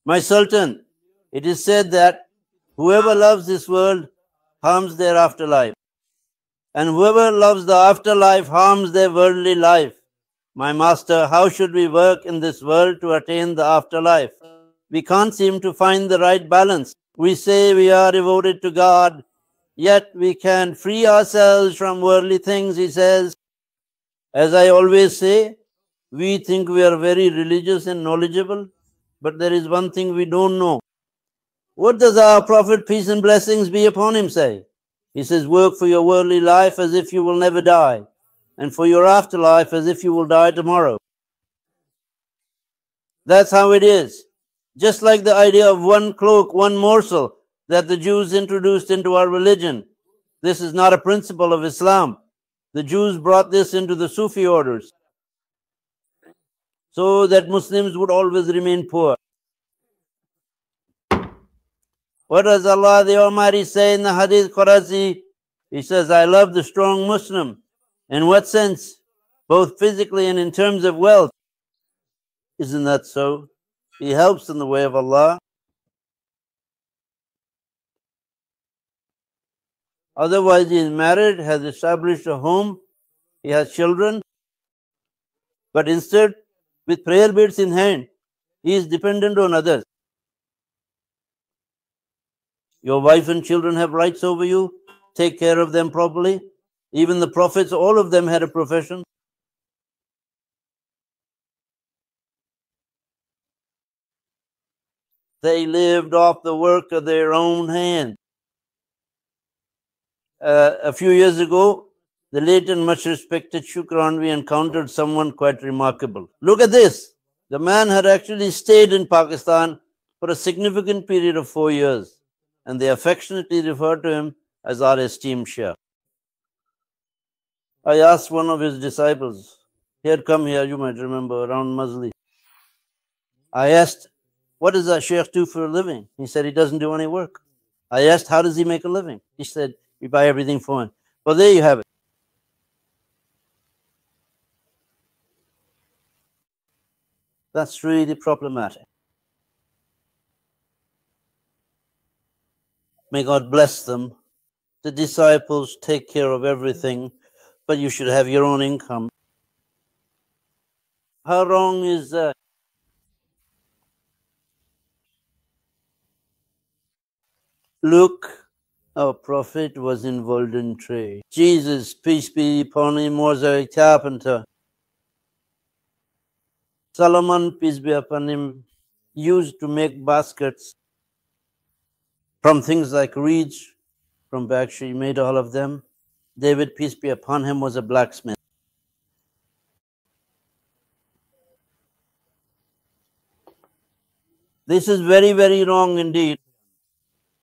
My Sultan, it is said that whoever loves this world harms their afterlife, and whoever loves the afterlife harms their worldly life. My master, how should we work in this world to attain the afterlife? We can't seem to find the right balance. We say we are devoted to God, yet we can't free ourselves from worldly things, he says. As I always say, we think we are very religious and knowledgeable, but there is one thing we don't know. What does our Prophet, peace and blessings be upon him, say? He says, work for your worldly life as if you will never die, and for your afterlife as if you will die tomorrow. That's how it is. Just like the idea of one cloak, one morsel that the Jews introduced into our religion. This is not a principle of Islam. The Jews brought this into the Sufi orders so that Muslims would always remain poor. What does Allah the Almighty say in the Hadith Qudsi? He says, I love the strong Muslim. In what sense? Both physically and in terms of wealth. Isn't that so? He helps in the way of Allah. Otherwise, he is married, has established a home, he has children. But instead, with prayer beads in hand, he is dependent on others. Your wife and children have rights over you. Take care of them properly. Even the prophets, all of them had a profession. They lived off the work of their own hands. A few years ago, the late and much respected Shukran, we encountered someone quite remarkable. Look at this. The man had actually stayed in Pakistan for a significant period of 4 years, and they affectionately referred to him as our esteemed Sheikh. I asked one of his disciples, he had come here, you might remember, around Mazli. I asked, what does that Sheikh do for a living? He said he doesn't do any work. I asked, how does he make a living? He said, we buy everything for him. Well, there you have it. That's really problematic. May God bless them. The disciples take care of everything, but you should have your own income. How wrong is that? Look, our Prophet was involved in trade. Jesus, peace be upon him, was a carpenter. Solomon, peace be upon him, used to make baskets from things like reeds, from Bakshi, he made all of them. David, peace be upon him, was a blacksmith. This is very, very wrong indeed.